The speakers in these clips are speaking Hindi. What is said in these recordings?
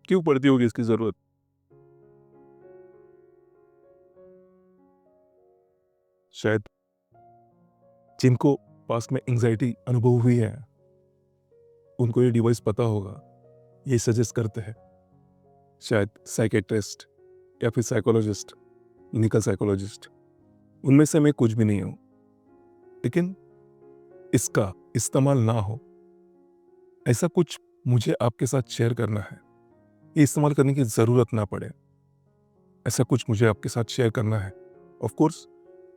क्यों पड़ती होगी इसकी जरूरत? शायद जिनको पास्ट में एंजाइटी अनुभव हुई है उनको ये डिवाइस पता होगा, ये सजेस्ट करते हैं। शायद साइकेट्रिस्ट या फिर साइकोलॉजिस्ट, क्लिनिकल साइकोलॉजिस्ट, उनमें से मैं कुछ भी नहीं हूं, लेकिन इसका इस्तेमाल ना हो ऐसा कुछ मुझे आपके साथ शेयर करना है। ये इस्तेमाल करने की जरूरत ना पड़े ऐसा कुछ मुझे आपके साथ शेयर करना है। ऑफ कोर्स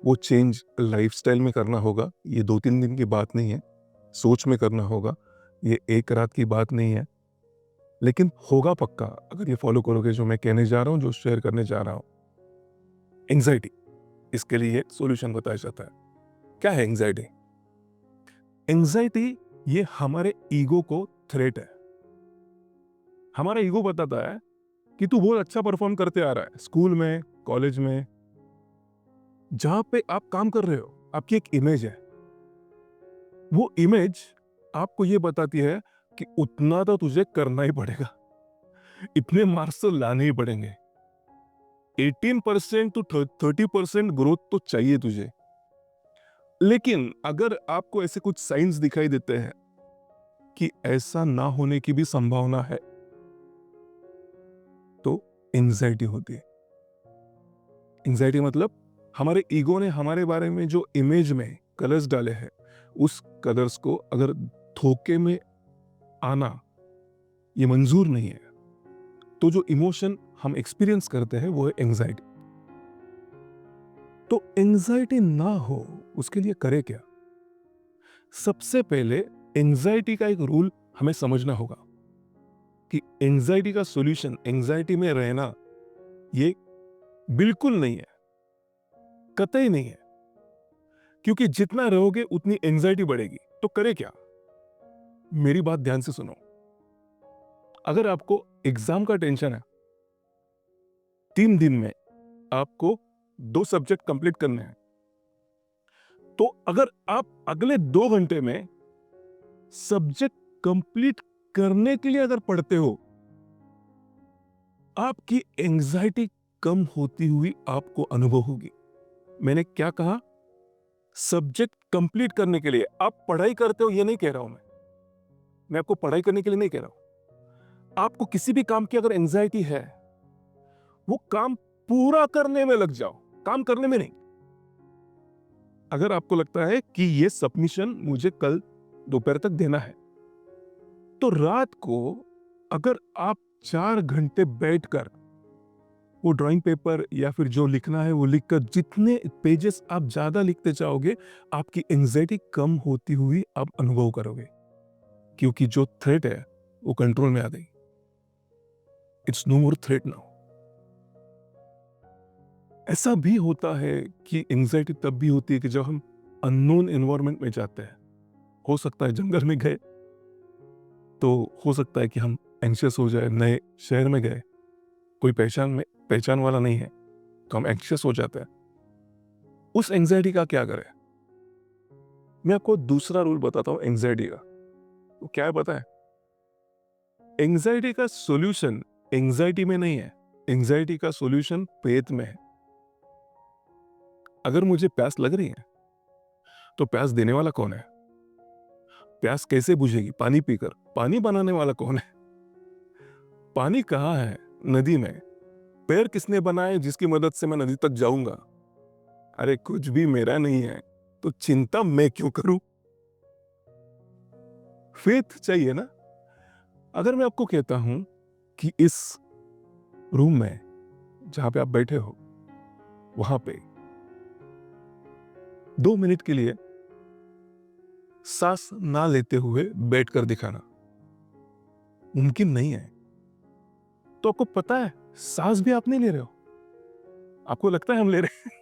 वो चेंज लाइफस्टाइल में करना होगा, ये 2-3 दिन की बात नहीं है। सोच में करना होगा, ये एक रात की बात नहीं है, लेकिन होगा पक्का अगर ये फॉलो करोगे जो मैं कहने जा रहा हूं, जो शेयर करने जा रहा हूं। एंजाइटी, इसके लिए सॉल्यूशन बताया जाता है। क्या है एंजाइटी? एंजाइटी ये हमारे ईगो को थ्रेट है। हमारा ईगो बताता है कि तू बहुत अच्छा परफॉर्म करते आ रहा है स्कूल में, कॉलेज में, जहां पे आप काम कर रहे हो, आपकी एक इमेज है। वो इमेज आपको ये बताती है कि उतना तो तुझे करना ही पड़ेगा, इतने मार्क्स तो लाने ही पड़ेंगे, 18% टू 30% ग्रोथ तो चाहिए तुझे। लेकिन अगर आपको ऐसे कुछ साइंस दिखाई देते हैं कि ऐसा ना होने की भी संभावना है, तो एंजाइटी होती है। एंजाइटी मतलब हमारे ईगो ने हमारे बारे में जो इमेज में कलर्स डाले हैं, उस कलर्स को अगर धोखे में आना ये मंजूर नहीं है, तो जो इमोशन हम एक्सपीरियंस करते हैं वो है एंजाइटी। तो एंजाइटी ना हो उसके लिए करे क्या? सबसे पहले एंजाइटी का एक रूल हमें समझना होगा कि एंजाइटी का सॉल्यूशन एंजाइटी में रहना ये बिल्कुल नहीं है, कतई नहीं है। क्योंकि जितना रहोगे उतनी एंजाइटी बढ़ेगी। तो करे क्या? मेरी बात ध्यान से सुनो। अगर आपको एग्जाम का टेंशन है, 3 दिन में आपको 2 सब्जेक्ट कंप्लीट करने हैं, तो अगर आप अगले 2 घंटे में सब्जेक्ट कंप्लीट करने के लिए अगर पढ़ते हो, आपकी एंजाइटी कम होती हुई आपको अनुभव होगी। मैंने क्या कहा? सब्जेक्ट कंप्लीट करने के लिए आप पढ़ाई करते हो, ये नहीं कह रहा हूं मैं आपको पढ़ाई करने के लिए नहीं कह रहा हूं। आपको किसी भी काम की अगर एंजाइटी है, वो काम पूरा करने में लग जाओ, काम करने में नहीं। अगर आपको लगता है कि ये सबमिशन मुझे कल दोपहर तक देना है, तो रात को अगर आप 4 घंटे बैठकर वो ड्राइंग पेपर या फिर जो लिखना है वो लिखकर जितने पेजेस आप ज्यादा लिखते जाओगे, आपकी एंजाइटी कम होती हुई आप अनुभव करोगे, क्योंकि जो थ्रेट है वो कंट्रोल में आ गई। It's no more threat now. ऐसा भी होता है कि एंजाइटी तब भी होती है कि जब हम अननोन एनवायरनमेंट में जाते हैं। हो सकता है जंगल में गए तो हो सकता है कि हम एंग्शियस हो जाए, नए शहर में गए, कोई पहचान वाला नहीं है, तो हम एंग्शियस हो जाते हैं। उस एंजाइटी का क्या करें? मैं आपको दूसरा रूल बताता हूं एंजाइटी का। वो क्या है पता है? एंजाइटी का सॉल्यूशन एंजाइटी में नहीं है, एंजाइटी का सॉल्यूशन पेट में है। अगर मुझे प्यास लग रही है, तो प्यास देने वाला कौन है? प्यास कैसे बुझेगी? पानी पीकर। पानी बनाने वाला कौन है? पानी कहाँ है? नदी में। पैर किसने बनाए जिसकी मदद से मैं नदी तक जाऊंगा? अरे कुछ भी मेरा नहीं है, तो चिंता मैं क्यों करूं? फेथ चाहिए ना। अगर मैं आपको कहता हूं कि इस रूम में जहां पे आप बैठे हो, वहां पे 2 मिनट के लिए सांस ना लेते हुए बैठकर दिखाना मुमकिन नहीं है, तो आपको पता है सांस भी आप नहीं ले रहे हो। आपको लगता है हम ले रहे हैं।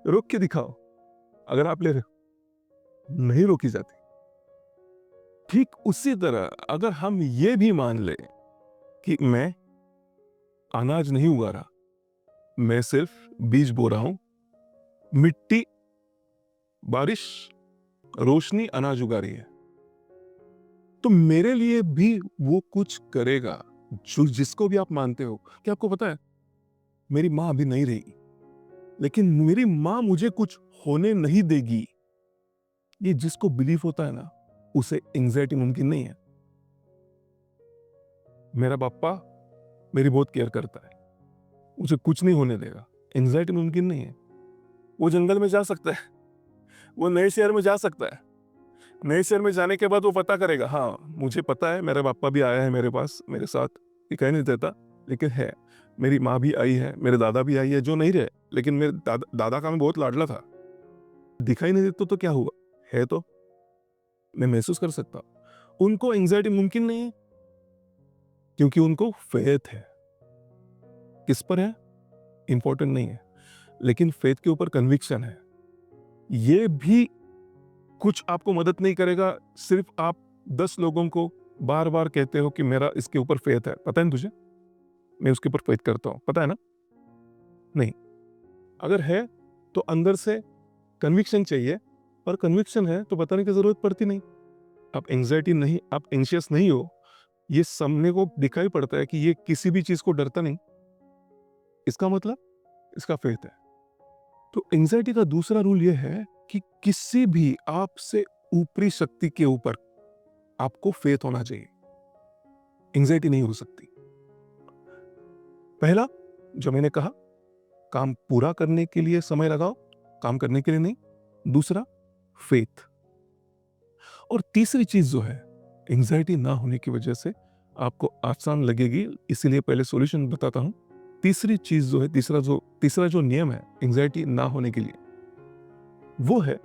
रोक के दिखाओ अगर आप ले रहे हो, नहीं रोकी जाती। ठीक उसी तरह अगर हम ये भी मान ले कि मैं अनाज नहीं उगा रहा, मैं सिर्फ बीज बो रहा हूं, मिट्टी, बारिश, रोशनी अनाज उगा रही है, तो मेरे लिए भी वो कुछ करेगा। जो जिसको भी आप मानते हो, क्या आपको पता है मेरी माँ अभी नहीं रही, लेकिन मेरी माँ मुझे कुछ होने नहीं देगी। ये जिसको बिलीव होता है ना, उसे एंजाइटी मुमकिन नहीं है। मेरा पापा मेरी बहुत केयर करता है, मुझे कुछ नहीं होने देगा, एंजाइटी मुमकिन नहीं है। वो जंगल में जा सकता है, वो नए शहर में जा सकता है, नए शहर में जाने के बाद वो पता करेगा, हाँ मुझे पता है मेरा पापा भी आया है मेरे पास, मेरे साथ, ये कह नहीं देता लेकिन है। मेरी माँ भी आई है, मेरे दादा भी आई है जो नहीं रहे, लेकिन मेरे दादा का मैं बहुत लाडला था। दिखाई नहीं देता तो क्या हुआ, है तो मैं महसूस कर सकता। उनको एंजाइटी मुमकिन नहीं है क्योंकि उनको फेथ है। किस पर है इंपॉर्टेंट नहीं है, लेकिन फेथ के ऊपर कन्विक्शन है। ये भी कुछ आपको मदद नहीं करेगा, सिर्फ आप 10 लोगों को बार बार कहते हो कि मेरा इसके ऊपर फेथ है, पता है ना तुझे, मैं उसके ऊपर फेथ करता हूं, पता है ना। नहीं, अगर है तो अंदर से कन्विक्शन चाहिए, और कन्विक्शन है तो बताने की जरूरत पड़ती नहीं। आप एंजाइटी नहीं, आप एंशियस नहीं हो, ये सामने को दिखाई पड़ता है कि ये किसी भी चीज को डरता नहीं, इसका मतलब इसका फेथ है। तो एंजाइटी का दूसरा रूल यह है कि किसी भी आपसे ऊपरी शक्ति के ऊपर आपको फेथ होना चाहिए, एंजाइटी नहीं हो सकती। पहला जो मैंने कहा, काम पूरा करने के लिए समय लगाओ, काम करने के लिए नहीं। दूसरा फेथ। और तीसरी चीज जो है, एंजाइटी ना होने की वजह से आपको आसान लगेगी, इसीलिए पहले सॉल्यूशन बताता हूं। तीसरी चीज जो है, तीसरा जो नियम है एंजाइटी ना होने के लिए, वो है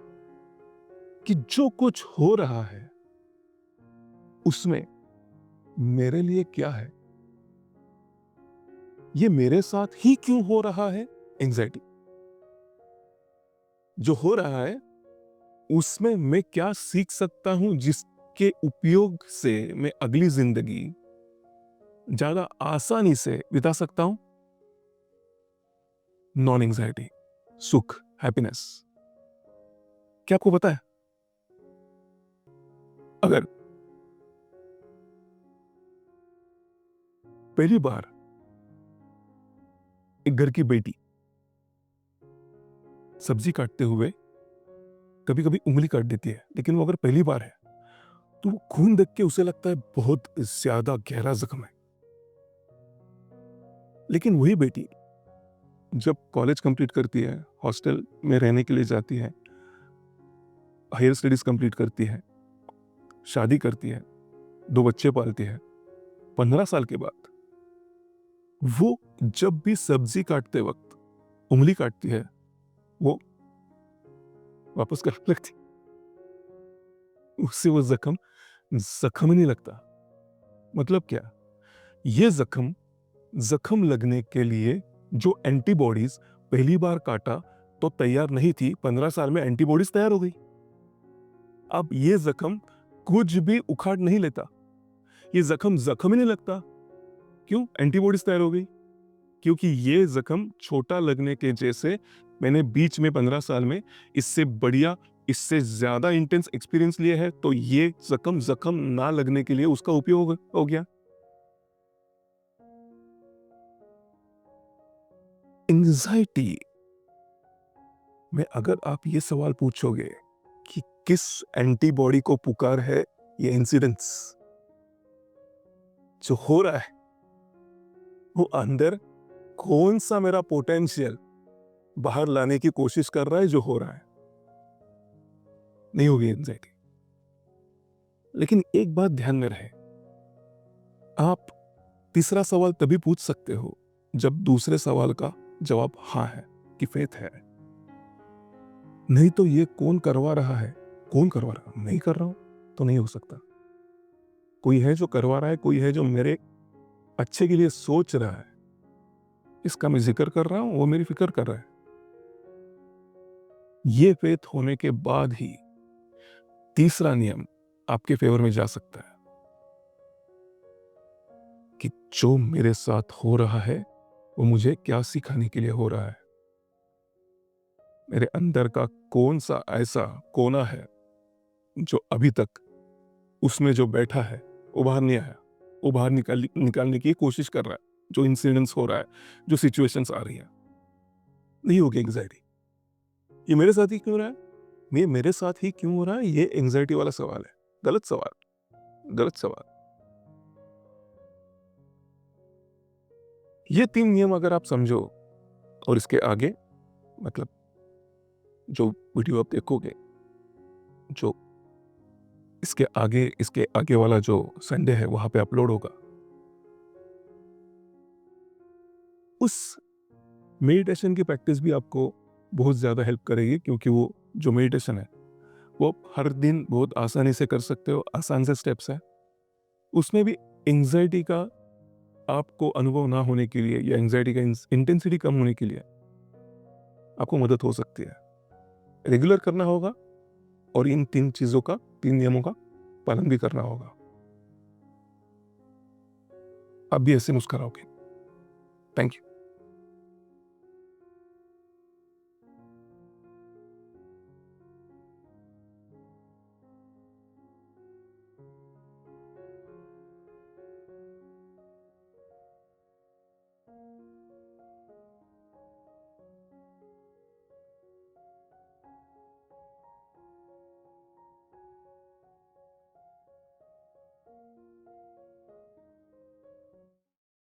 कि जो कुछ हो रहा है उसमें मेरे लिए क्या है, ये मेरे साथ ही क्यों हो रहा है। एंजाइटी जो हो रहा है उसमें मैं क्या सीख सकता हूं जिसके उपयोग से मैं अगली जिंदगी ज्यादा आसानी से बिता सकता हूं। नॉन एंजाइटी, सुख, हैप्पीनेस। क्या आपको पता है, अगर पहली बार एक घर की बेटी सब्जी काटते हुए कभी कभी उंगली काट देती है, लेकिन वो अगर पहली बार है तो वो खून देख के उसे लगता है बहुत ज्यादा गहरा जख्म है। लेकिन वही बेटी जब कॉलेज कंप्लीट करती है, हॉस्टल में रहने के लिए जाती है, हायर स्टडीज कंप्लीट करती है, शादी करती है, 2 बच्चे पालती है, 15 साल के बाद वो जब भी सब्जी काटते वक्त उंगली काटती है, वो वापस करने लगती, उससे वो जख्म जख्म ही नहीं लगता। मतलब क्या, ये जख्म लगने के लिए जो एंटीबॉडीज पहली बार काटा तो तैयार नहीं थी, 15 साल में एंटीबॉडीज तैयार हो गई। अब ये जख्म कुछ भी उखाड़ नहीं लेता, ये जख्म ही नहीं लगता। क्यों, एंटीबॉडीज तैयार हो गई। क्योंकि ये जख्म छोटा लगने के जैसे मैंने बीच में 15 साल में इससे बढ़िया, इससे ज्यादा इंटेंस एक्सपीरियंस लिया है, तो ये जख्म ना लगने के लिए उसका उपयोग हो गया। एंजाइटी में अगर आप ये सवाल पूछोगे कि किस एंटीबॉडी को पुकार है ये इंसिडेंस जो हो रहा है, वो अंदर कौन सा मेरा पोटेंशियल बाहर लाने की कोशिश कर रहा है, जो हो रहा है, नहीं होगी एंजाइटी। लेकिन एक बात ध्यान में रहे, आप तीसरा सवाल तभी पूछ सकते हो जब दूसरे सवाल का जवाब हाँ है, कि फेथ है। नहीं तो ये कौन करवा रहा है, कौन करवा रहा है, नहीं कर रहा हूं तो नहीं हो सकता। कोई है जो करवा रहा है, कोई है जो मेरे अच्छे के लिए सोच रहा है, इसका मैं जिक्र कर रहा हूं, वो मेरी फिक्र कर रहा है। ये फेथ होने के बाद ही तीसरा नियम आपके फेवर में जा सकता है कि जो मेरे साथ हो रहा है वो मुझे क्या सिखाने के लिए हो रहा है। मेरे अंदर का कौन सा ऐसा कोना है जो अभी तक उसमें जो बैठा है वो बाहर नहीं आया, वो बाहर निकालने की कोशिश कर रहा है, जो इंसिडेंट्स हो रहा है, जो सिचुएशंस आ रही है। नहीं होगी एंग्जाइटी। ये मेरे साथ ही क्यों रहा है? ये मेरे साथ ही क्यों हो रहा है? ये एंग्जाइटी वाला सवाल है। गलत सवाल, गलत सवाल। ये 3 नियम अगर आप समझो और इसके आगे मतलब जो वीडियो आप देखोगे, जो इसके आगे वाला जो संडे है वहाँ पे अपलोड होगा, उस मेडिटेशन की प्रैक्टिस भी आपको बहुत ज़्यादा हेल्प करेगी, क्योंकि वो जो मेडिटेशन है, वो आप हर दिन बहुत आसानी से कर सकते हो, आसान से स्टेप्स हैं। उसमें भी एंग्जाइटी का आपको अनुभव ना होने के लिए या एंग्जाइटी का इंटेंसिटी कम होने के लिए आपको मदद हो सकती है। रेगुलर करना होगा और इन 3 चीज़ों का, 3 नियमों का पालन भी करना होगा। आप भी ऐसे मुस्कुराओगे। Thank you.